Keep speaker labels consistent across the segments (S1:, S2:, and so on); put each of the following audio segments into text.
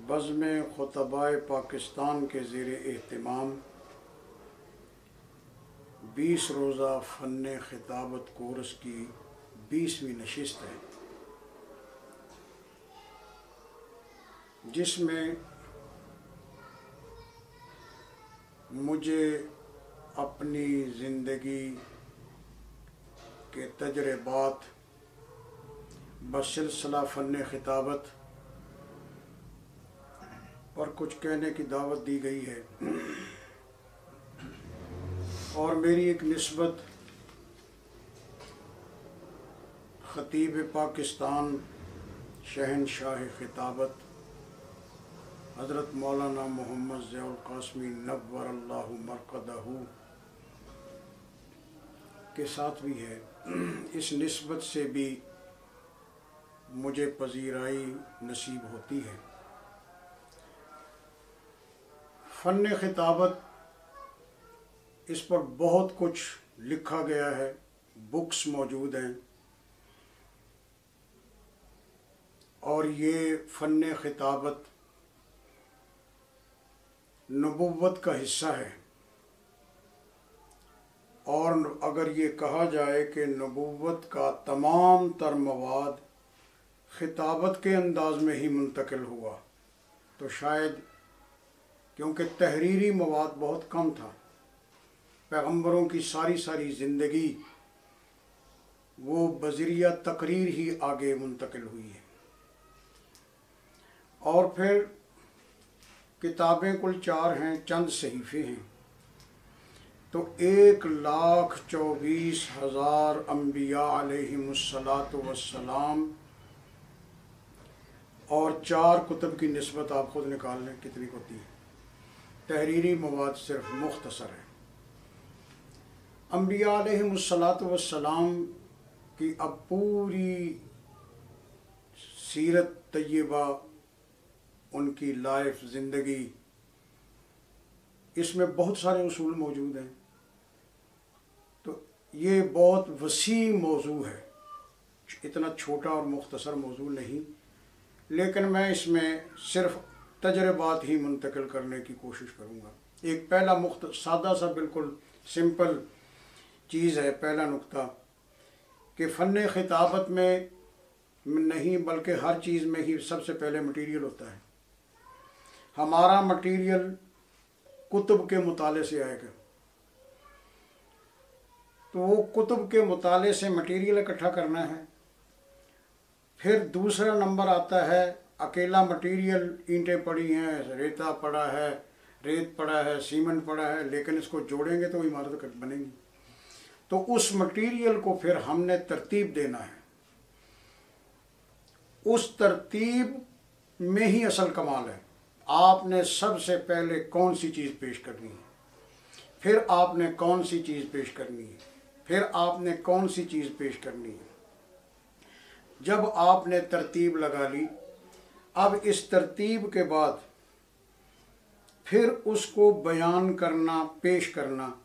S1: बज़्म खुतबाए पाकिस्तान के ज़ेर एहतमाम 20 रोज़ा फ़न खिताबत कोर्स की 20वीं नशिस्त है, जिसमें मुझे अपनी ज़िंदगी के तजर्बात बसिलसिला फ़न खिताबत पर कुछ कहने की दावत दी गई है और मेरी एक निस्बत ख़तीब पाकिस्तान शहनशाह खिताबत हज़रत मौलाना मोहम्मद ज़ियाउल क़ासिमी नव्वरल्लाहु मरक़दहू के साथ भी है। इस निस्बत से भी मुझे पजीराई नसीब होती है। फ़न खिताबत, इस पर बहुत कुछ लिखा गया है, बुक्स मौजूद हैं और ये फ़न खिताबत नबुव्वत का हिस्सा है। और अगर ये कहा जाए कि नबुव्वत का तमाम तर मवाद खिताबत के अंदाज में ही मुंतकिल हुआ तो शायद, क्योंकि तहरीरी मवाद बहुत कम था, पैगंबरों की सारी ज़िंदगी वो बज़रिया तकरीर ही आगे मुंतकिल हुई है। और फिर किताबें कुल 4 हैं, चंद सहीफ़े हैं, तो 1,24,000 अम्बिया अलैहिमुस्सलातु वस्सलाम और 4 कुतुब की निस्बत आप ख़ुद निकाल लें कितनी होती है। तहरीरी मवाद सिर्फ मुख्तसर है। अम्बिया अलैहिमुस्सलातु वस्सलाम की अब पूरी सीरत तय्यबा, उनकी लाइफ, ज़िंदगी, इसमें बहुत सारे उसूल मौजूद हैं। तो ये बहुत वसी मौजू है, इतना छोटा और मुख्तसर मौजू नहीं, लेकिन मैं इसमें सिर्फ तजर्बात ही मुंतकिल करने की कोशिश करूँगा। एक पहला सादा सा बिल्कुल सिंपल चीज़ है, पहला नुक्ता कि फ़न खिताबत में नहीं बल्कि हर चीज़ में ही सबसे पहले मटीरियल होता है। हमारा मटीरियल कुतुब के मुताले से आएगा, तो वो कुतुब के मुताले से मटीरियल इकट्ठा करना है। फिर दूसरा नंबर आता है अकेला मटीरियल, ईंटें पड़ी हैं, रेता पड़ा है, रेत पड़ा है, सीमेंट पड़ा है, लेकिन इसको जोड़ेंगे तो इमारत बनेगी। तो उस मटीरियल को फिर हमने तरतीब देना है। उस तरतीब में ही असल कमाल है। आपने सबसे पहले कौन सी चीज़ पेश करनी है, फिर आपने कौन सी चीज़ पेश करनी है, फिर आपने कौन सी चीज़ पेश करनी है। जब आपने तरतीब लगा ली, अब इस तरतीब के बाद फिर उसको बयान करना, पेश करना।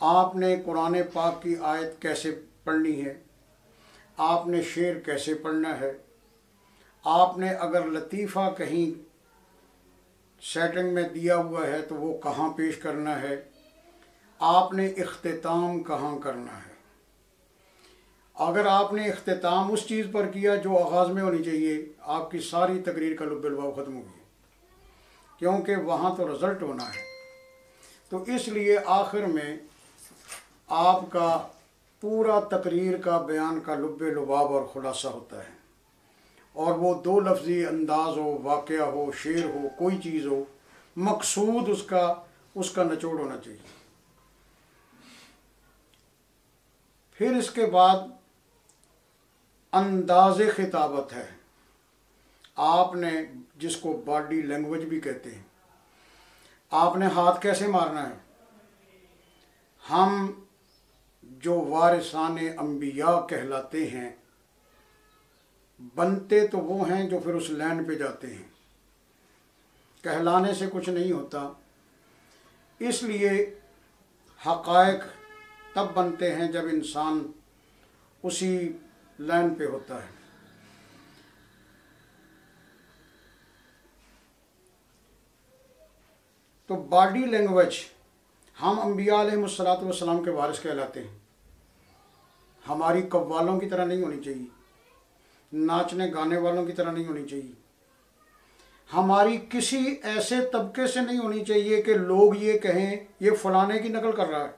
S1: आपने कुरान पाक की आयत कैसे पढ़नी है, आपने शेर कैसे पढ़ना है, आपने अगर लतीफ़ा कहीं सेटिंग में दिया हुआ है तो वो कहाँ पेश करना है, आपने इख्तिताम कहाँ करना है। अगर आपने इख्तिताम उस चीज़ पर किया जो आगाज़ में होनी चाहिए, आपकी सारी तकरीर का लुब्ब-ए-लुबाब ख़त्म हो गया, क्योंकि वहाँ तो रिज़ल्ट होना है। तो इसलिए आखिर में आपका पूरा तकरीर का बयान का लुब्ब-ए-लुबाब और ख़ुलासा होता है, और वो 2 लफ्ज़ी अंदाज़ हो, वाक़या हो, शेर हो, कोई चीज़ हो, मकसूद उसका निचोड़ होना चाहिए। फिर इसके बाद अंदाज़े खिताबत है। आपने, जिसको बॉडी लैंग्वेज भी कहते हैं, आपने हाथ कैसे मारना है। हम जो वारिसाने अंबिया कहलाते हैं, बनते तो वो हैं जो फिर उस लैंड पे जाते हैं, कहलाने से कुछ नहीं होता। इसलिए हक़ाइक़ तब बनते हैं जब इंसान उसी लैंड पे होता है। तो बॉडी लैंग्वेज, हम अम्बिया अलैहिमुस्सलातु वस्सलाम के वारिस कहलाते हैं। हमारी कव्वालों की तरह नहीं होनी चाहिए, नाचने गाने वालों की तरह नहीं होनी चाहिए। हमारी किसी ऐसे तबके से नहीं होनी चाहिए कि लोग ये कहें ये फलाने की नकल कर रहा है,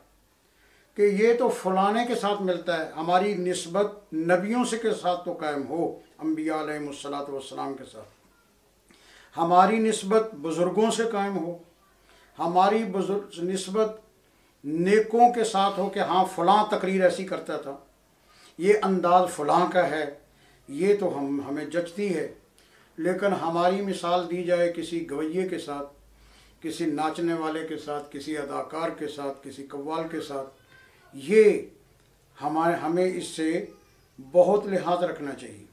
S1: कि ये तो फलाने के साथ मिलता है। हमारी निस्बत नबियों से के साथ तो कायम हो, अम्बिया अलैहिमुस्सलातु वस्सलाम के साथ। हमारी निस्बत बुज़ुर्गों से कायम हो, हमारी निस्बत नेकों के साथ हो कि हाँ फ़लाँ तकरीर ऐसी करता था, ये अंदाज़ फ़लाँ का है, ये तो हमें जचती है। लेकिन हमारी मिसाल दी जाए किसी गवैये के साथ, किसी नाचने वाले के साथ, किसी अदाकार के साथ, किसी कव्वाल के साथ, ये हमें इससे बहुत लिहाज रखना चाहिए।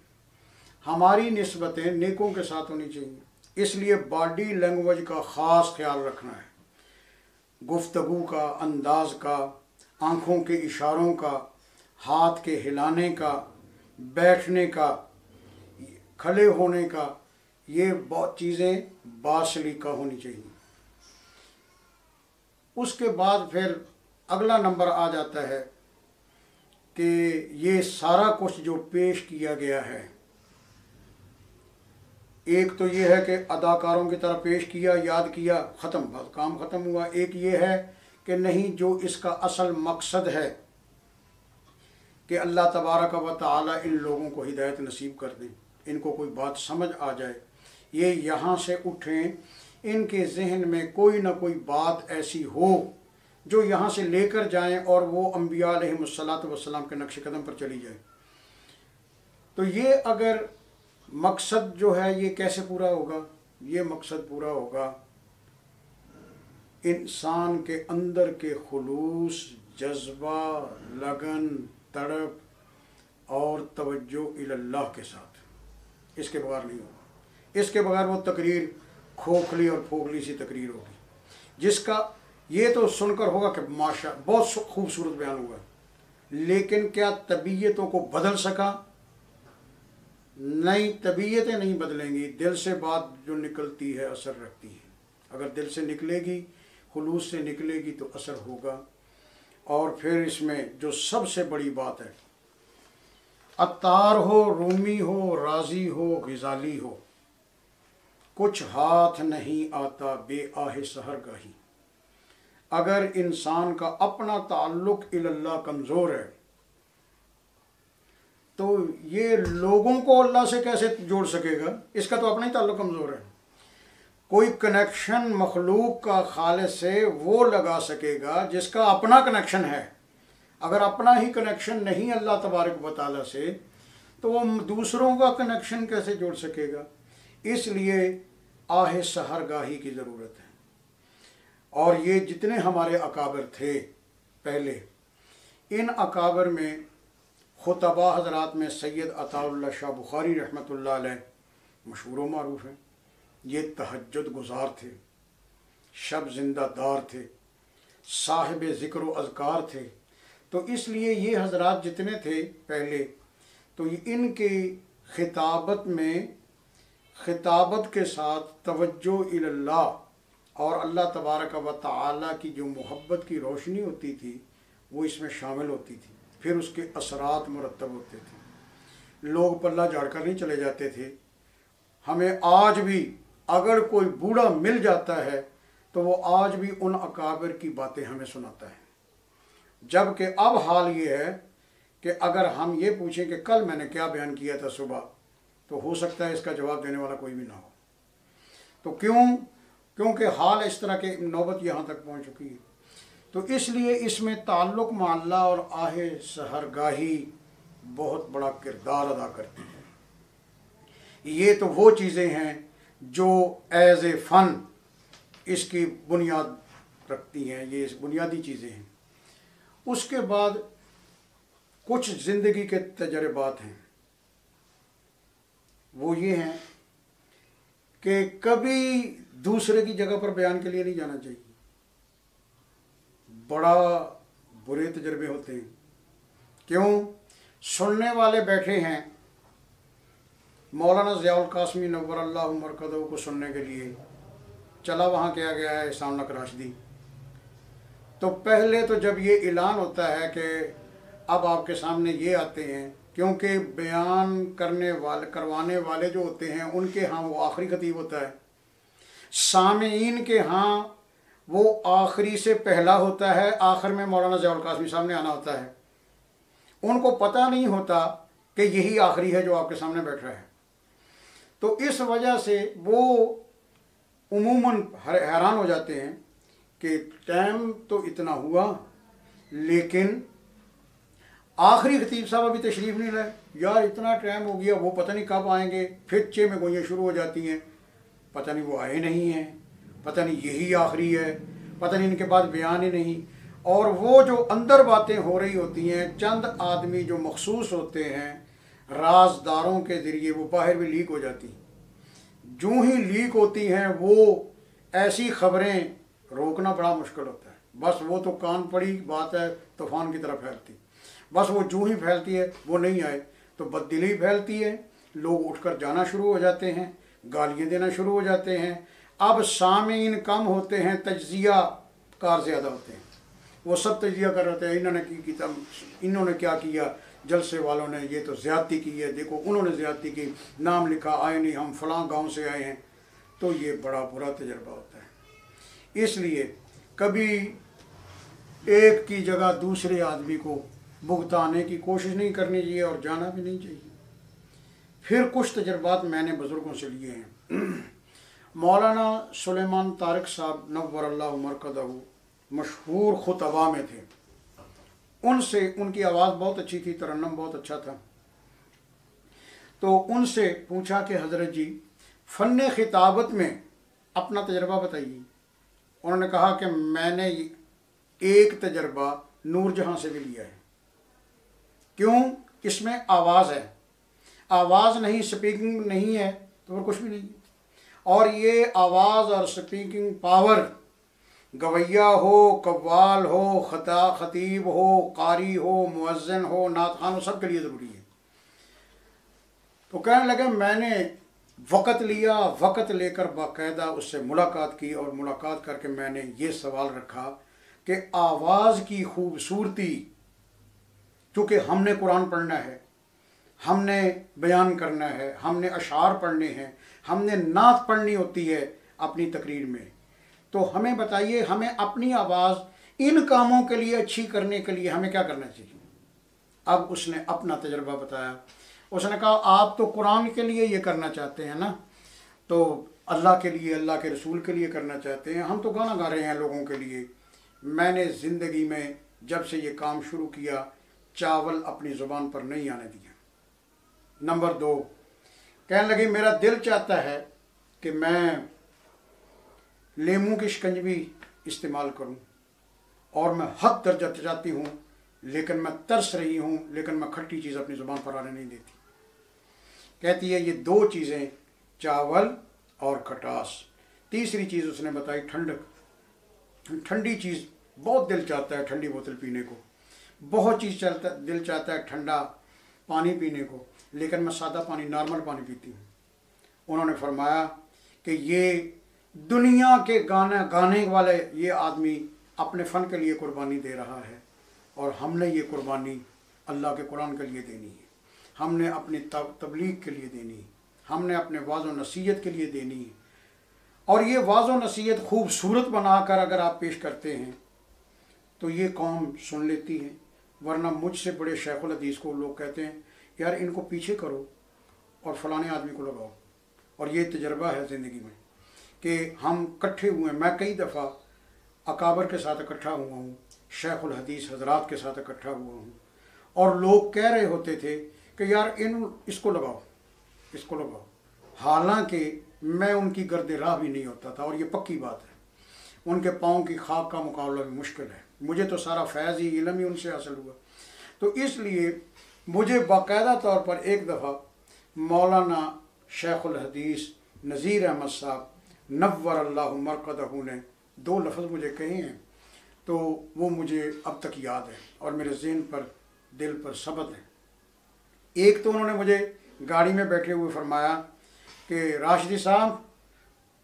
S1: हमारी निस्बतें नेकों के साथ होनी चाहिए। इसलिए बॉडी लैंग्वेज का ख़ास ख्याल रखना है, गुफ्तगू का, अंदाज का, आँखों के इशारों का, हाथ के हिलाने का, बैठने का, खड़े होने का, ये बहुत चीज़ें बासलीका होनी चाहिए। उसके बाद फिर अगला नंबर आ जाता है कि ये सारा कुछ जो पेश किया गया है, एक तो ये है कि अदाकारों की तरह पेश किया, याद किया, ख़त्म, बस काम ख़त्म हुआ। एक ये है कि नहीं, जो इसका असल मकसद है कि अल्लाह तबारक व तआला इन लोगों को हिदायत नसीब कर दें, इनको कोई बात समझ आ जाए, ये यहाँ से उठें, इनके जहन में कोई ना कोई बात ऐसी हो जो यहाँ से लेकर जाएं और वो अम्बिया अलैहिमुस्सलातु वस्सलाम के नक्श कदम पर चली जाए। तो ये अगर मकसद जो है ये कैसे पूरा होगा? ये मकसद पूरा होगा इंसान के अंदर के खुलूस, जज्बा, लगन, तड़प और तवज्जो इल्लाह के साथ। इसके बगैर नहीं होगा। इसके बगैर वो तकरीर खोखली और फोखली सी तकरीर होगी, जिसका ये तो सुनकर होगा कि माशा बहुत खूबसूरत बयान हुआ, लेकिन क्या तबीयतों को बदल सका? नहीं, तबीयतें नहीं बदलेंगी। दिल से बात जो निकलती है असर रखती है। अगर दिल से निकलेगी, खुलूस से निकलेगी तो असर होगा। और फिर इसमें जो सबसे बड़ी बात है, अत्तार हो, रूमी हो, राजी हो, ग़ज़ाली हो, कुछ हाथ नहीं आता बे आहे सहरगाही। अगर इंसान का अपना ताल्लुक़ इल्लाह कमज़ोर है तो ये लोगों को अल्लाह से कैसे जोड़ सकेगा? इसका तो अपना ही ताल्लुक़ कमज़ोर है। कोई कनेक्शन मखलूक का खालिद से वो लगा सकेगा जिसका अपना कनेक्शन है। अगर अपना ही कनेक्शन नहीं अल्लाह तबारक व तआला से, तो वो दूसरों का कनेक्शन कैसे जोड़ सकेगा? इसलिए आहे सहरगाही की ज़रूरत है। और ये जितने हमारे अकाबर थे पहले, इन अकाबर में खुतबा हज़रात में सैयद अताउल्लाह शाह बुखारी रहमतुल्लाह अलैह मशहूर व मारूफ हैं। ये तहज्जुद गुज़ार थे, शब ज़िंदादार थे, साहिब ज़िक्र व अज़कार थे। तो इसलिए ये हज़रात जितने थे पहले, तो इनके खिताबत में, खिताबत के साथ तवज्जो इल्लाह और अल्लाह तबारक व तआला की जो मोहब्बत की रोशनी होती थी वो इसमें शामिल होती थी। फिर उसके असरात मुरतब होते थे। लोग पल्ला झाड़कर नहीं चले जाते थे। हमें आज भी अगर कोई बूढ़ा मिल जाता है तो वो आज भी उन अकाबिर की बातें हमें सुनाता है। जबकि अब हाल ये है कि अगर हम ये पूछें कि कल मैंने क्या बयान किया था सुबह, तो हो सकता है इसका जवाब देने वाला कोई भी ना हो। तो क्योंकि हाल इस तरह के नौबत यहाँ तक पहुँच चुकी है। तो इसलिए इसमें ताल्लुक़ में अल्लाह और आहे सहरगाही बहुत बड़ा किरदार अदा करती है। ये तो वो चीज़ें हैं जो एज़ ए फ़न इसकी बुनियाद रखती हैं, ये बुनियादी चीज़ें हैं। उसके बाद कुछ ज़िंदगी के तजर्बात हैं, वो ये हैं कि कभी दूसरे की जगह पर बयान के लिए नहीं जाना चाहिए। बड़ा बुरे तजर्बे होते हैं। क्यों? सुनने वाले बैठे हैं मौलाना ज़ियाउल कासमी नव्वरल्लाहु मरकज़हू को सुनने के लिए, चला वहाँ किया गया है एहसानुल्लाह राशिदी। तो पहले तो जब ये ऐलान होता है कि अब आपके सामने ये आते हैं, क्योंकि बयान करवाने वाले जो होते हैं उनके यहाँ वो आखिरी खतीब होता है, सामीन के यहाँ वो आखिरी से पहला होता है, आखिर में मौलाना ज़ियाउल कासमी सामने आना होता है। उनको पता नहीं होता कि यही आखिरी है जो आपके सामने बैठ रहा है। तो इस वजह से वो उमूमन हैरान हो जाते हैं कि टाइम तो इतना हुआ लेकिन आखिरी खतीब साहब अभी तशरीफ़ नहीं लाए, यार इतना टाइम हो गया, वो पता नहीं कब आएंगे। फिर 6 में गोइयाँ शुरू हो जाती हैं, पता नहीं वो आए नहीं हैं, पता नहीं यही आखिरी है, पता नहीं इनके बाद बयान ही नहीं। और वो जो अंदर बातें हो रही होती हैं, चंद आदमी जो मखसूस होते हैं राजदारों के ज़रिए, वो बाहर भी लीक हो जाती हैं। जो ही लीक होती हैं वो ऐसी खबरें रोकना बड़ा मुश्किल होता है। बस वो तो कान पड़ी बात है, तूफ़ान की तरह फैलती, बस वो जो ही फैलती है। वो नहीं आए तो बददिली फैलती है, लोग उठकर जाना शुरू हो जाते हैं, गालियाँ देना शुरू हो जाते हैं। अब सामीन कम होते हैं, तज्जिया कार ज़्यादा होते हैं। वो सब तज्जिया कर रहे थे, इन्होंने किया, इन्होंने क्या किया, जलसे वालों ने ये तो ज़्यादती की है, देखो उन्होंने ज़्यादती की, नाम लिखा, आए नहीं, हम फ़लाँ गांव से आए हैं। तो ये बड़ा बुरा तजर्बा होता है। इसलिए कभी एक की जगह दूसरे आदमी को भुगताने की कोशिश नहीं करनी चाहिए और जाना भी नहीं चाहिए। फिर कुछ तजर्बात मैंने बुज़ुर्गों से लिए हैं। मौलाना सुलेमान तारिक साहब नव्वरल्लाहु मरकदहू मशहूर खुतबा में थे। उनसे, उनकी आवाज़ बहुत अच्छी थी, तरन्नम बहुत अच्छा था। तो उनसे पूछा कि हज़रत जी फ़न खिताबत में अपना तजर्बा बताइए। उन्होंने कहा कि मैंने एक तजर्बा नूरजहाँ से भी लिया है। क्यों? इसमें आवाज़ है, आवाज़ नहीं, स्पीकिंग नहीं है तो और कुछ भी नहीं है। और ये आवाज़ और स्पीकिंग पावर गवैया हो, कव्वाल हो, खतीब हो, कारी हो, मुअज्जिन हो, नात खान हो, सब के लिए ज़रूरी है। तो कहने लगे मैंने वक़्त लिया, वक़्त लेकर बाकायदा उससे मुलाकात की और मुलाकात करके मैंने ये सवाल रखा कि आवाज़ की खूबसूरती, चूँकि हमने कुरान पढ़ना है, हमने बयान करना है, हमने अशार पढ़ने हैं, हमने नात पढ़नी होती है अपनी तकरीर में, तो हमें बताइए हमें अपनी आवाज़ इन कामों के लिए अच्छी करने के लिए हमें क्या करना चाहिए। अब उसने अपना तजर्बा बताया। उसने कहा आप तो कुरान के लिए ये करना चाहते हैं ना, तो अल्लाह के लिए, अल्लाह के रसूल के लिए करना चाहते हैं, हम तो गाना गा रहे हैं लोगों के लिए। मैंने ज़िंदगी में जब से ये काम शुरू किया चावल अपनी ज़ुबान पर नहीं आने दिया। नंबर 2, कहने लगी मेरा दिल चाहता है कि मैं लेमू की शिकंजवी इस्तेमाल करूं और मैं हद दर्जा चाहती हूं, लेकिन मैं तरस रही हूं, लेकिन मैं खट्टी चीज़ अपनी ज़ुबान पर आने नहीं देती। कहती है ये 2 चीज़ें, चावल और खटास। तीसरी चीज़ उसने बताई ठंडक। ठंडी चीज़ बहुत दिल चाहता है, ठंडी बोतल पीने को, बहुत चीज़ दिल चाहता है ठंडा पानी पीने को, लेकिन मैं सादा पानी, नॉर्मल पानी पीती हूँ। उन्होंने फरमाया कि ये दुनिया के गाने वाले ये आदमी अपने फ़न के लिए कुर्बानी दे रहा है और हमने ये कुर्बानी अल्लाह के कुरान के लिए देनी है, हमने अपनी तबलीग के लिए देनी है, हमने अपने वाज़ो नसीहत के लिए देनी है। और ये वाज़ो नसीहत खूबसूरत बनाकर अगर आप पेश करते हैं तो ये कौम सुन लेती है। वरना मुझसे बड़े शेखुल हदीस को लोग कहते हैं यार इनको पीछे करो और फलाने आदमी को लगाओ। और ये तजर्बा है ज़िंदगी में कि हम इकट्ठे हुए, मैं कई दफ़ा अकाबर के साथ इकट्ठा हुआ हूँ, शेखुल हदीस हजरात के साथ इकट्ठा हुआ हूँ, और लोग कह रहे होते थे कि यार इसको लगाओ, इसको लगाओ। हालांकि मैं उनकी गर्द राह भी नहीं होता था, और ये पक्की बात है, उनके पाँव की खाक का मुकाबला भी मुश्किल है। मुझे तो सारा फैज़ ही, इल्म ही उनसे हासिल हुआ। तो इसलिए मुझे बाकायदा तौर पर एक दफ़ा मौलाना शेखुल हदीस नज़ीर अहमद साहब नव्वरल्लाहु मरकदहू ने 2 लफ्ज़ मुझे कहे हैं, तो वो मुझे अब तक याद है और मेरे ज़हन पर, दिल पर सबत है। एक तो उन्होंने मुझे गाड़ी में बैठे हुए फरमाया कि राशिदी साहब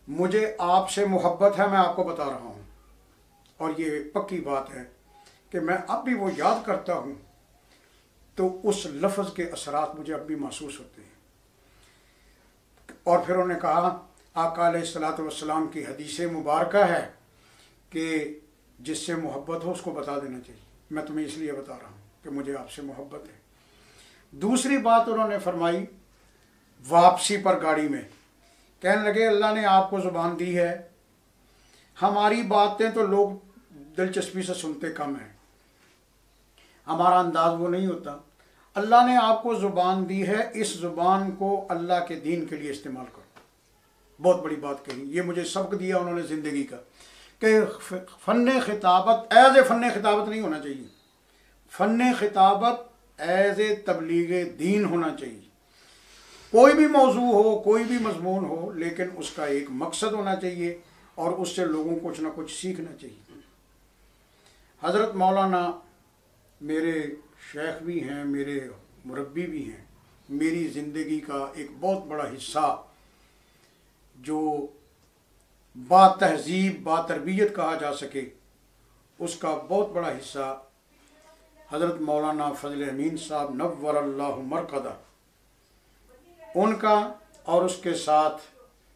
S1: मुझे आपसे मोहब्बत है, मैं आपको बता रहा हूँ। और ये पक्की बात है कि मैं अब भी वो याद करता हूँ तो उस लफ्ज़ के असरात मुझे अब भी महसूस होते हैं। और फिर उन्होंने कहा, आका अलैहिस्सलातु वस्सलाम की हदीस मुबारक है कि जिससे मोहब्बत हो उसको बता देना चाहिए। मैं तुम्हें इसलिए बता रहा हूँ कि मुझे आपसे मोहब्बत है। दूसरी बात उन्होंने फरमाई वापसी पर गाड़ी में, कहने लगे अल्लाह ने आपको ज़ुबान दी है, हमारी बातें तो लोग दिलचस्पी से सुनते कम हैं, हमारा अंदाज वो नहीं होता। अल्लाह ने आपको ज़ुबान दी है, इस ज़ुबान को अल्लाह के दीन के लिए इस्तेमाल करो। बहुत बड़ी बात कही। ये मुझे सबक दिया उन्होंने ज़िंदगी का कि फ़न खिताबत एज़ ए फ़न खिताबत नहीं होना चाहिए, फ़न खिताबत एज़ ए तबलीग दीन होना चाहिए। कोई भी मौजू हो, कोई भी मजमून हो, लेकिन उसका एक मकसद होना चाहिए और उससे लोगों को कुछ ना कुछ सीखना चाहिए। हज़रत मौलाना मेरे शेख भी हैं, मेरे मुरब्बी भी हैं। मेरी ज़िंदगी का एक बहुत बड़ा हिस्सा जो बातहज़ीब बातरबियत कहा जा सके, उसका बहुत बड़ा हिस्सा हज़रत मौलाना फ़ज़ल अमीन साहब नव्वरल्लाहु मरक़दा उनका, और उसके साथ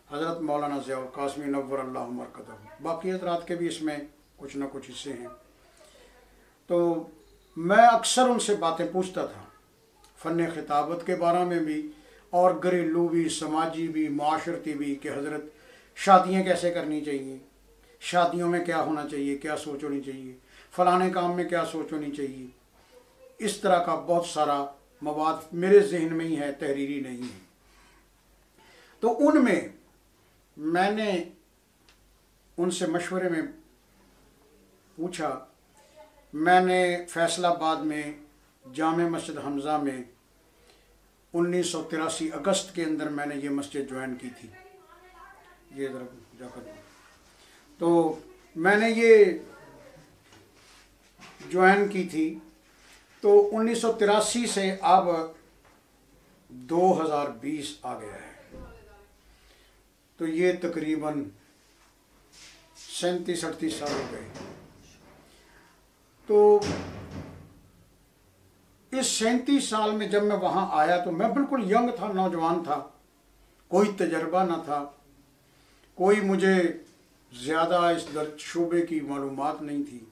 S1: हज़रत मौलाना ज़ियाउल क़ासिमी नव्वरल्लाहु मरक़दा। बाकी हज़रात के भी इसमें कुछ ना कुछ हिस्से हैं। तो मैं अक्सर उनसे बातें पूछता था, फ़न खिताबत के बारे में भी और घरेलू भी, समाजी भी, माशरती भी, कि हज़रत शादियाँ कैसे करनी चाहिए, शादियों में क्या होना चाहिए, क्या सोच होनी चाहिए, फ़लाने काम में क्या सोच होनी चाहिए। इस तरह का बहुत सारा मवाद मेरे जहन में ही है, तहरीरी नहीं है। तो उनमें मैंने उनसे मशवरे में पूछा। मैंने फैसलाबाद में जामे मस्जिद हमज़ा में 1983 अगस्त के अंदर मैंने ये मस्जिद ज्वाइन की थी। ये ज़रा जाकर तो मैंने ये ज्वाइन की थी। तो 1983 से अब 2020 आ गया है, तो ये तकरीबन 37-38 साल हो गए। तो इस 37 साल में जब मैं वहाँ आया तो मैं बिल्कुल यंग था, नौजवान था, कोई तजर्बा ना था, कोई मुझे ज़्यादा इस शोबे की मालूमात नहीं थी।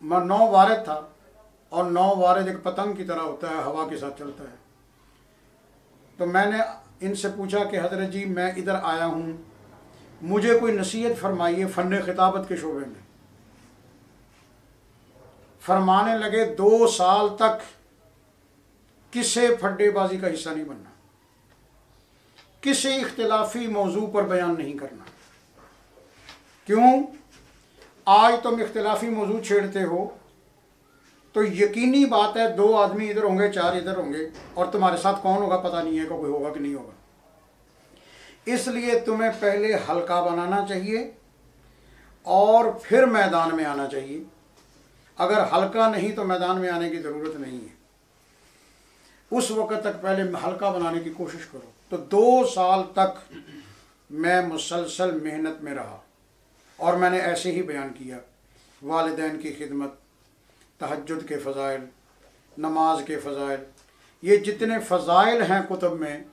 S1: मैं नौ वारिद था, और नौ वारिद एक पतंग की तरह होता है, हवा के साथ चलता है। तो मैंने इनसे पूछा कि हज़रत जी मैं इधर आया हूँ, मुझे कोई नसीहत फरमाइए फ़न खिताबत के शोबे में। फरमाने लगे 2 साल तक किसी फड्डेबाजी का हिस्सा नहीं बनना, किसी इख्तिलाफी मौजू पर बयान नहीं करना। क्यों? आज तुम इख्तिलाफी मौजू छेड़ते हो तो यकीनी बात है 2 आदमी इधर होंगे, 4 इधर होंगे, और तुम्हारे साथ कौन होगा पता नहीं है, कि कोई होगा कि नहीं होगा। इसलिए तुम्हें पहले हल्का बनाना चाहिए और फिर मैदान में आना चाहिए। अगर हल्का नहीं तो मैदान में आने की ज़रूरत नहीं है। उस वक़्त तक पहले हल्का बनाने की कोशिश करो। तो 2 साल तक मैं मुसलसल मेहनत में रहा और मैंने ऐसे ही बयान किया। वालिदैन की खिदमत, तहज्जुद के फ़ज़ाइल, नमाज के फ़ज़ाइल, ये जितने फ़ज़ाइल हैं कुतुब में,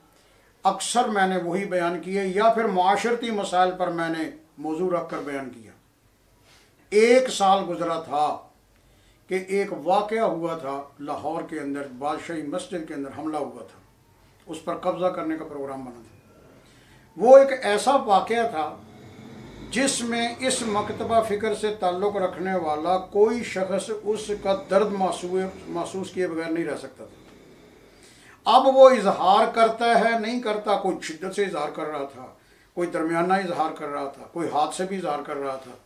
S1: अक्सर मैंने वही बयान किए, या फिर माशरती मसाइल पर मैंने मौजू रख कर बयान किया। 1 साल गुज़रा था कि एक वाक़या हुआ था लाहौर के अंदर, बादशाही मस्जिद के अंदर हमला हुआ था, उस पर कब्ज़ा करने का प्रोग्राम बना था। वो एक ऐसा वाक़या था जिसमें इस मकतबा फ़िक्र से ताल्लुक़ रखने वाला कोई शख्स उसका दर्द महसूस किए बगैर नहीं रह सकता था। अब वो इजहार करता है, नहीं करता, कोई शिद्दत से इजहार कर रहा था, कोई दरमियाना इजहार कर रहा था, कोई हाथ से भी इजहार कर रहा था,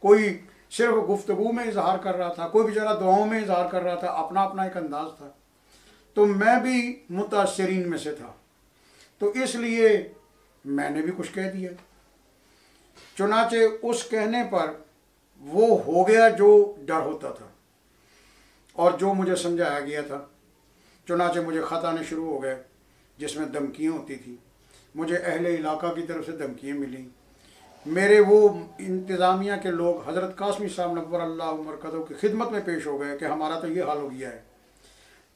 S1: कोई सिर्फ गुफ्तगू में इजहार कर रहा था, कोई बेचारा दुआओं में इजहार कर रहा था। अपना अपना एक अंदाज़ था। तो मैं भी मुतासरीन में से था, तो इसलिए मैंने भी कुछ कह दिया। चुनाचे उस कहने पर वो हो गया जो डर होता था और जो मुझे समझाया गया था। चुनाचे मुझे ख़त आने शुरू हो गए जिसमें धमकियाँ होती थी मुझे अहले इलाका की तरफ से धमकियाँ मिली। मेरे वो इंतज़ामिया के लोग हज़रत कासमी साहब नव्वर अल्लाह मरकज़ों की खिदमत में पेश हो गए कि हमारा तो ये हाल हो गया है।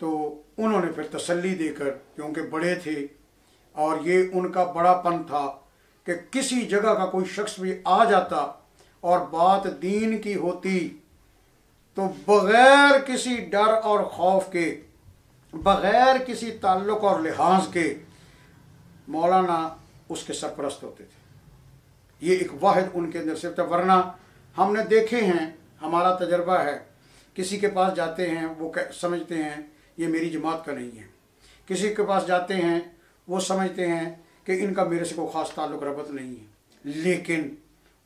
S1: तो उन्होंने फिर तसल्ली देकर, क्योंकि बड़े थे और ये उनका बड़ापन था कि किसी जगह का कोई शख्स भी आ जाता और बात दीन की होती तो बग़ैर किसी डर और खौफ के, बग़ैर किसी ताल्लुक़ और लिहाज के मौलाना उसके सरपरस्त होते थे। ये एक वाहिद उनके अंदर सिर्फ था। वरना हमने देखे हैं, हमारा तजर्बा है, किसी के पास जाते हैं वो समझते हैं ये मेरी जमात का नहीं है, किसी के पास जाते हैं वो समझते हैं कि इनका मेरे से कोई ख़ास ताल्लुक़ रबत नहीं है। लेकिन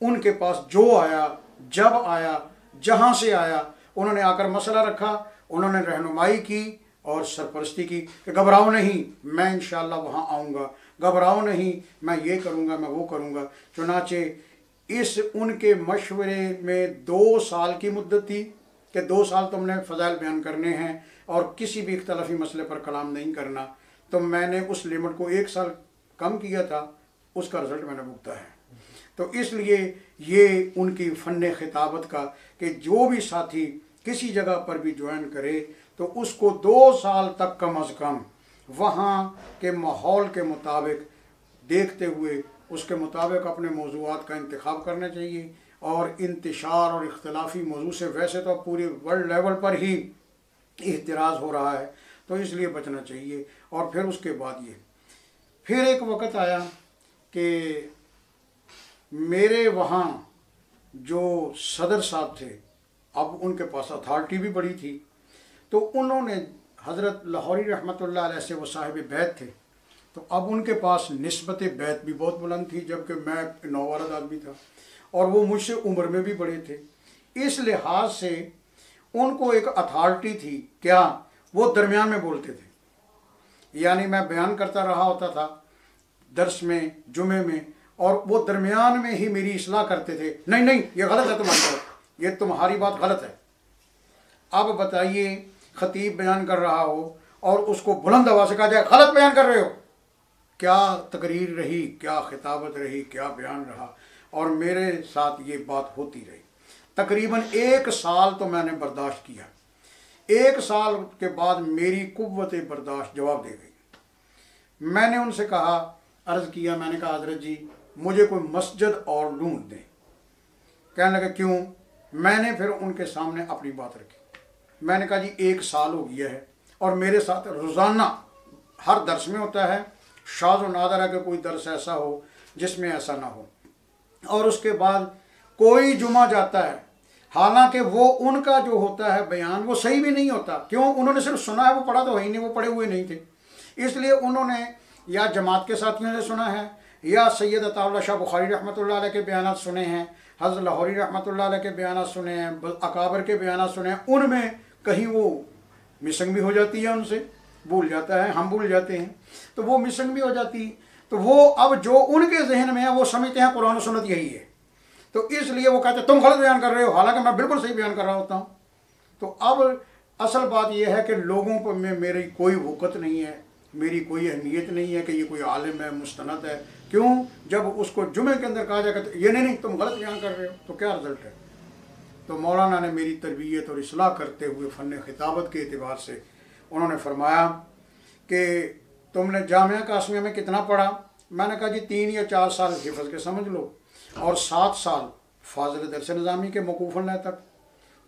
S1: उनके पास जो आया, जब आया, जहाँ से आया, उन्होंने आकर मसला रखा, उन्होंने रहनुमाई की और सरपरस्ती की कि घबराओ नहीं, मैं इंशाअल्लाह वहाँ आऊँगा, घबराओ नहीं, मैं ये करूँगा, मैं वो करूँगा। चुनाचे इस उनके मशवरे में 2 साल की मुद्दत थी कि 2 साल तुमने फ़ज़ाइल बयान करने हैं और किसी भी इख्तलाफी मसले पर कलाम नहीं करना। तो मैंने उस लिमिट को 1 साल कम किया था, उसका रिज़ल्ट मैंने भुगता है। तो इसलिए ये उनकी फ़न खिताबत का कि जो भी साथी किसी जगह पर भी ज्वाइन करे तो उसको 2 साल तक कम अज़ कम वहाँ के माहौल के मुताबिक देखते हुए उसके मुताबिक अपने मौज़ूआत का इंतखाब करना चाहिए। और इंतशार और इख्तलाफी मौजू से वैसे तो पूरे वर्ल्ड लेवल पर ही एहतराज़ हो रहा है, तो इसलिए बचना चाहिए। और फिर उसके बाद ये फिर एक वक़्त आया कि मेरे वहाँ जो सदर साहब थे, अब उनके पास अथॉरिटी भी बड़ी थी, तो उन्होंने हज़रत लाहौरी रहमतुल्लाह अलैह से वो साहिब बैत थे, तो अब उनके पास निस्बत बैत भी बहुत बुलंद थी, जबकि मैं नौवारद आदमी था और वो मुझसे उम्र में भी बड़े थे। इस लिहाज से उनको एक अथॉरिटी थी, क्या वो दरमियान में बोलते थे, यानी मैं बयान करता रहा होता था दर्स में, जुमे में, और वो दरमियान में ही मेरी इस्लाह करते थे, नहीं नहीं ये गलत है तुम्हारी बात, ये तुम्हारी बात गलत है। अब बताइए खतीब बयान कर रहा हो और उसको बुलंद आवाज़ से कहा जाए गलत बयान कर रहे हो, क्या तकरीर रही, क्या खिताबत रही, क्या बयान रहा। और मेरे साथ ये बात होती रही। तकरीबन 1 साल तो मैंने बर्दाश्त किया। 1 साल के बाद मेरी कुव्वत बर्दाश्त जवाब दे गई। मैंने उनसे कहा, अर्ज़ किया, मैंने कहा हज़रत जी मुझे कोई मस्जिद और ढूंढ दें। कहने लगे क्यों? मैंने फिर उनके सामने अपनी बात रखी। मैंने कहा जी 1 साल हो गया है और मेरे साथ रोज़ाना हर दर्स में होता है, शाज़ व नादर है कि कोई दर्स ऐसा हो जिसमें ऐसा ना हो। और उसके बाद कोई जुमा जाता है, हालांकि वो उनका जो होता है बयान वो सही भी नहीं होता। क्यों? उन्होंने सिर्फ सुना है, वो पढ़ा तो है ही नहीं, वो पढ़े हुए नहीं थे। इसलिए उन्होंने या जमात के साथियों से सुना है, या सैयद अताउल्लाह शाह बुखारी रहमतुल्लाह अलैह के बयानात सुने हैं, हज़रत लाहौरी रहमतुल्लाह अलैह के बयानात सुने हैं, अकाबर के बयानात सुने हैं। उनमें कहीं वो मिसिंग भी हो जाती है, उनसे भूल जाता है, हम भूल जाते हैं, तो वो मिसिंग भी हो जाती है। तो वो अब जो उनके जहन में है वो समझते हैं कुरान और सुन्नत यही है, तो इसलिए वो कहते हैं तुम गलत बयान कर रहे हो, हालांकि मैं बिल्कुल सही बयान कर रहा होता हूँ। तो अब असल बात यह है कि लोगों पर में मेरी कोई वक़्त नहीं है, मेरी कोई अहमियत नहीं है कि ये कोई आलिम है, मुस्तनद है। क्यों? जब उसको जुमे के अंदर कहा जाएगा तो ये नहीं तुम गलत बयान कर रहे हो, तो क्या रिजल्ट है? तो मौलाना ने मेरी तरबियत और इस्लाह करते हुए फ़न खिताबत के एतबार से उन्होंने फरमाया कि तुमने जामिया कासमिया में कितना पढ़ा? मैंने कहा जी 3 या 4 साल हिफ़्ज़ के समझ लो और 7 साल फाज़िल दरस निज़ामी के मौकूफ़न तक,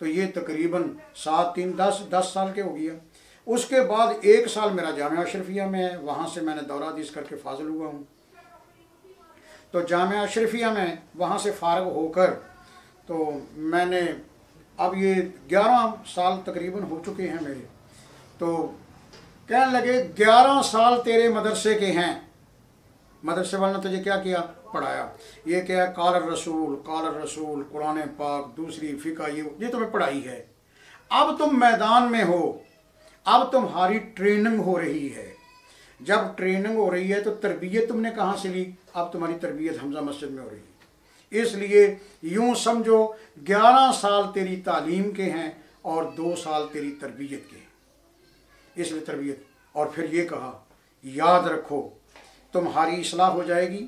S1: तो ये तकरीबन 7 3 10 साल के हो गया। उसके बाद 1 साल मेरा जामिया अशरफिया में है, वहाँ से मैंने दौरा हदीस करके फाजिल हुआ हूँ। तो जामिया अशरफिया में वहाँ से फ़ारिग होकर तो मैंने अब ये 11 साल तकरीबन हो चुके हैं मेरे। तो कहने लगे 11 साल तेरे मदरसे के हैं, मदरसे वाले ने तुझे क्या किया? पढ़ाया। ये क्या है? काल रसूल, कुरान पाक, दूसरी फ़िक़्ह, ये तुम्हें पढ़ाई है। अब तुम मैदान में हो, अब तुम्हारी ट्रेनिंग हो रही है। जब ट्रेनिंग हो रही है तो तरबियत तुमने कहाँ से ली? अब तुम्हारी तरबियत हमजा मस्जिद में हो रही है। इसलिए यूँ समझो 11 साल तेरी तालीम के हैं और 2 साल तेरी तरबियत के हैं। इसलिए तरबियत। और फिर ये कहा, याद रखो तुम्हारी इस्लाह हो जाएगी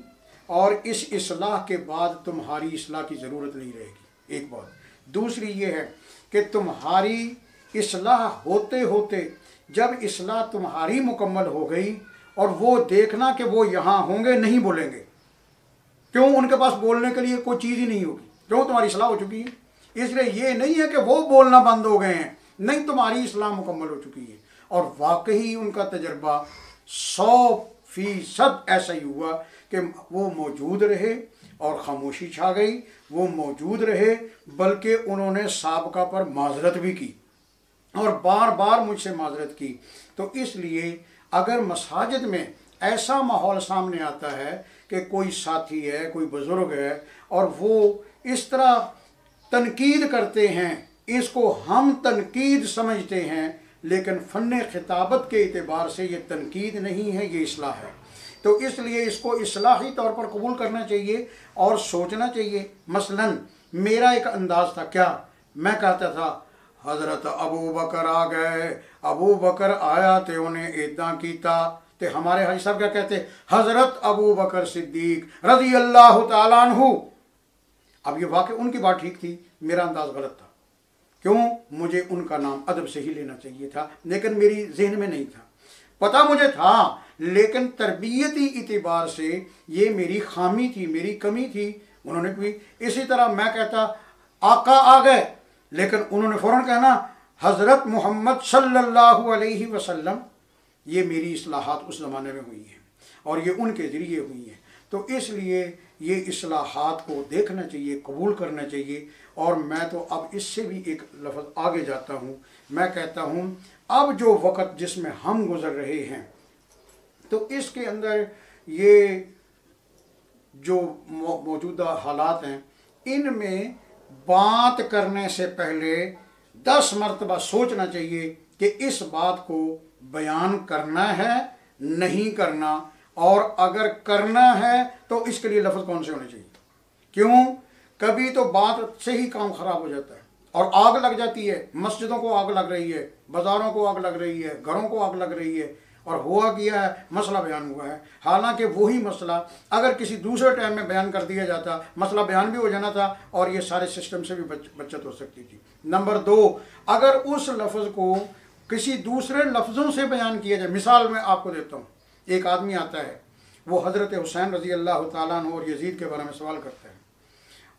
S1: और इस इस्लाह के बाद तुम्हारी इस्लाह की ज़रूरत नहीं रहेगी। एक बात। दूसरी ये है कि तुम्हारी इस्लाह होते होते जब इस्लाह तुम्हारी मुकम्मल हो गई और वो देखना कि वो यहाँ होंगे, नहीं बोलेंगे, क्यों, उनके पास बोलने के लिए कोई चीज़ ही नहीं होगी, क्यों, तुम्हारी इस्लाह हो चुकी है। इसलिए ये नहीं है कि वो बोलना बंद हो गए हैं, नहीं, तुम्हारी इस्लाह मुकम्मल हो चुकी है। और वाकई उनका तजर्बा 100% ऐसा ही हुआ कि वो मौजूद रहे और ख़ामोशी छा गई, वो मौजूद रहे, बल्कि उन्होंने साबका पर माजरत भी की और बार बार मुझसे माजरत की। तो इसलिए अगर मसाजिद में ऐसा माहौल सामने आता है कि कोई साथी है, कोई बुज़ुर्ग है और वो इस तरह तनकीद करते हैं, इसको हम तनकीद समझते हैं, लेकिन फ़न खिताबत के एतबार से ये तनकीद नहीं है, ये इस्लाह है। तो इसलिए इसको इस्लाही तौर पर कबूल करना चाहिए और सोचना चाहिए। मसलन मेरा एक अंदाज़ था, क्या मैं कहता था हज़रत अबू बकर आ गए, अबू बकर आया तो उन्हें इदा किया, तो हमारे हाजी साहब क्या कहते, हज़रत अबू बकर सिद्दीक रज़ी अल्लाह तआला अन्हु। अब ये वाकई उनकी बात ठीक थी, मेरा अंदाज़ गलत था, क्यों, मुझे उनका नाम अदब से ही लेना चाहिए था, लेकिन मेरी जहन में नहीं था, पता मुझे था, लेकिन तरबियती इतिबार से ये मेरी खामी थी, मेरी कमी थी। उन्होंने भी इसी तरह, मैं कहता आका आ गए, लेकिन उन्होंने फ़ौरन कहना हज़रत मोहम्मद सल्लल्लाहु अलैहि वसल्लम। ये मेरी इस्लाहात उस ज़माने में हुई हैं और ये उनके ज़रिए हुई हैं। तो इसलिए ये इस्लाहात को देखना चाहिए, कबूल करना चाहिए। और मैं तो अब इससे भी एक लफ्ज़ आगे जाता हूँ, मैं कहता हूँ अब जो वक़्त जिसमें हम गुज़र रहे हैं, तो इसके अंदर ये जो मौजूदा हालात हैं, इनमें बात करने से पहले 10 मरतबा सोचना चाहिए कि इस बात को बयान करना है, नहीं करना, और अगर करना है तो इसके लिए लफ्ज़ कौन से होने चाहिए। क्यों, कभी तो बात से ही काम ख़राब हो जाता है और आग लग जाती है, मस्जिदों को आग लग रही है, बाज़ारों को आग लग रही है, घरों को आग लग रही है, और हुआ किया है, मसला बयान हुआ है। हालांकि वही मसला अगर किसी दूसरे टाइम में बयान कर दिया जाता, मसला बयान भी हो जाना था और ये सारे सिस्टम से भी बचत हो सकती थी। नंबर 2, अगर उस लफ्ज़ को किसी दूसरे लफ्ज़ों से बयान किया जाए, मिसाल मैं आपको देता हूँ, एक आदमी आता है, वो हज़रत हुसैन रज़ी अल्लाह तआला अन्हु और यजीद के बारे में सवाल करता है,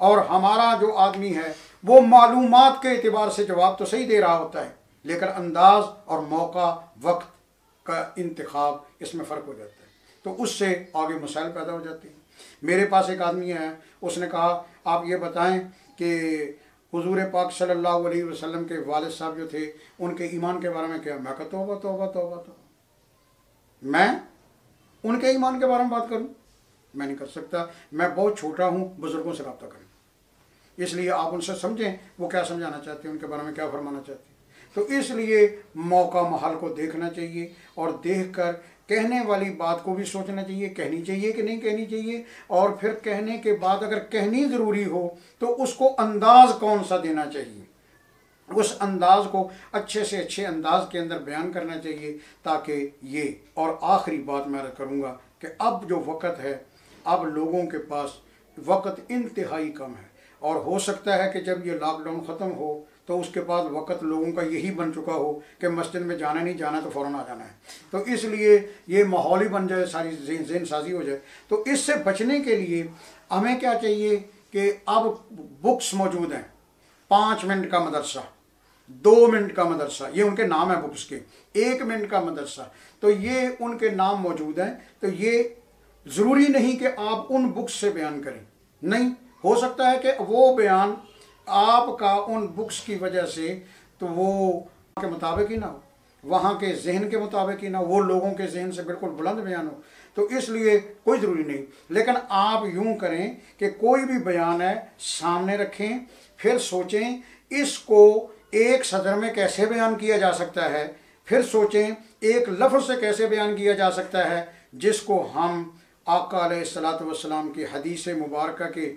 S1: और हमारा जो आदमी है वो मालूमात के एतबार से जवाब तो सही दे रहा होता है, लेकिन अंदाज़ और मौका, वक्त का इंतखाब, इसमें फ़र्क हो जाता है, तो उससे आगे मसाइल पैदा हो जाते हैं। मेरे पास एक आदमी है, उसने कहा आप ये बताएं कि हुजूर पाक सल्लल्लाहु अलैहि वसल्लम के वालिद साहब जो थे, उनके ईमान के बारे में क्या। मैं कहता तौबा तौबा तौबा तौबा, मैं उनके ईमान के बारे में बात करूं, मैं नहीं कर सकता, मैं बहुत छोटा हूं, बुजुर्गों से रब्ता करें। इसलिए आप उनसे समझें वो क्या समझाना चाहते हैं, उनके बारे में क्या फरमाना चाहते हैं। तो इसलिए मौका महल को देखना चाहिए और देखकर कहने वाली बात को भी सोचना चाहिए, कहनी चाहिए कि नहीं कहनी चाहिए, और फिर कहने के बाद अगर कहनी ज़रूरी हो तो उसको अंदाज़ कौन सा देना चाहिए, उस अंदाज़ को अच्छे से अच्छे अंदाज़ के अंदर बयान करना चाहिए, ताकि ये। और आखिरी बात मैं करूँगा कि अब जो वक़्त है, अब लोगों के पास वक़्त इंतहाई कम है, और हो सकता है कि जब ये लॉकडाउन ख़त्म हो तो उसके बाद वक़्त लोगों का यही बन चुका हो कि मस्जिद में जाना नहीं, जाना तो फ़ौरन आ जाना है। तो इसलिए ये माहौल ही बन जाए, सारी ज़हन साजी हो जाए। तो इससे बचने के लिए हमें क्या चाहिए कि अब बुक्स मौजूद हैं, 5 मिनट का मदरसा, 2 मिनट का मदरसा, ये उनके नाम है बुक्स के, 1 मिनट का मदरसा, तो ये उनके नाम मौजूद हैं। तो ये ज़रूरी नहीं कि आप उन बुक्स से बयान करें, नहीं, हो सकता है कि वो बयान आपका उन बुक्स की वजह से तो वो के मुताबिक ही ना हो, वहाँ के जहन के मुताबिक ही ना, वो लोगों के जहन से बिल्कुल बुलंद बयान हो। तो इसलिए कोई ज़रूरी नहीं, लेकिन आप यूँ करें कि कोई भी बयान है सामने रखें, फिर सोचें इसको एक सदर में कैसे बयान किया जा सकता है, फिर सोचें एक लफ्ज़ से कैसे बयान किया जा सकता है जिसको हम आका अलैहिस्सलातु वस्सलाम की हदीस मुबारका के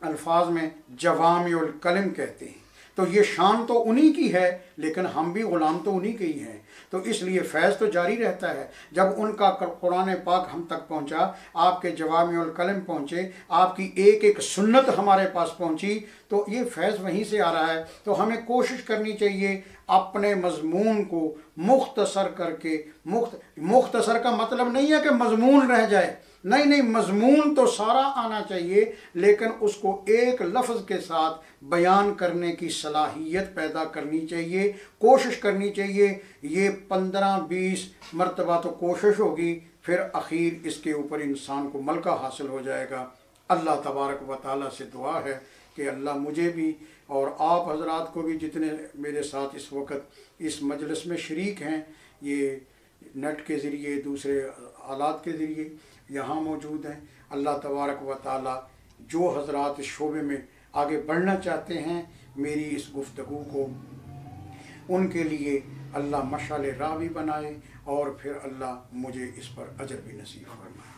S1: अल्फाज में जवामिउल कलिम कहते हैं। तो ये शान तो उन्हीं की है लेकिन हम भी ग़ुलाम तो उन्हीं के ही हैं। तो इसलिए फैज़ तो जारी रहता है। जब उनका कुरान पाक हम तक पहुँचा, आपके जवामिउल कलम पहुँचे, आपकी एक एक सुन्नत हमारे पास पहुँची, तो ये फैज़ वहीं से आ रहा है। तो हमें कोशिश करनी चाहिए अपने मज़मून को मुख्तसर करके, मुख्तसर का मतलब नहीं है कि मज़मून रह जाए, नहीं, मज़मून तो सारा आना चाहिए, लेकिन उसको एक लफ्ज़ के साथ बयान करने की सलाहियत पैदा करनी चाहिए, कोशिश करनी चाहिए। ये 15-20 मरतबा तो कोशिश होगी, फिर आखिर इसके ऊपर इंसान को मलका हासिल हो जाएगा। अल्लाह तबारक व तआला से दुआ है कि अल्लाह मुझे भी और आप हजरात को भी, जितने मेरे साथ इस वक्त इस मजलिस में शरीक हैं, ये नेट के ज़रिए, दूसरे आलात के ज़रिए यहाँ मौजूद हैं, अल्लाह तबारक व तआला जो हजरात इस शोबे में आगे बढ़ना चाहते हैं, मेरी इस गुफ्तगू को उनके लिए अल्लाह मशाल राह भी बनाए और फिर अल्लाह मुझे इस पर अजर भी नसीब फरमाए।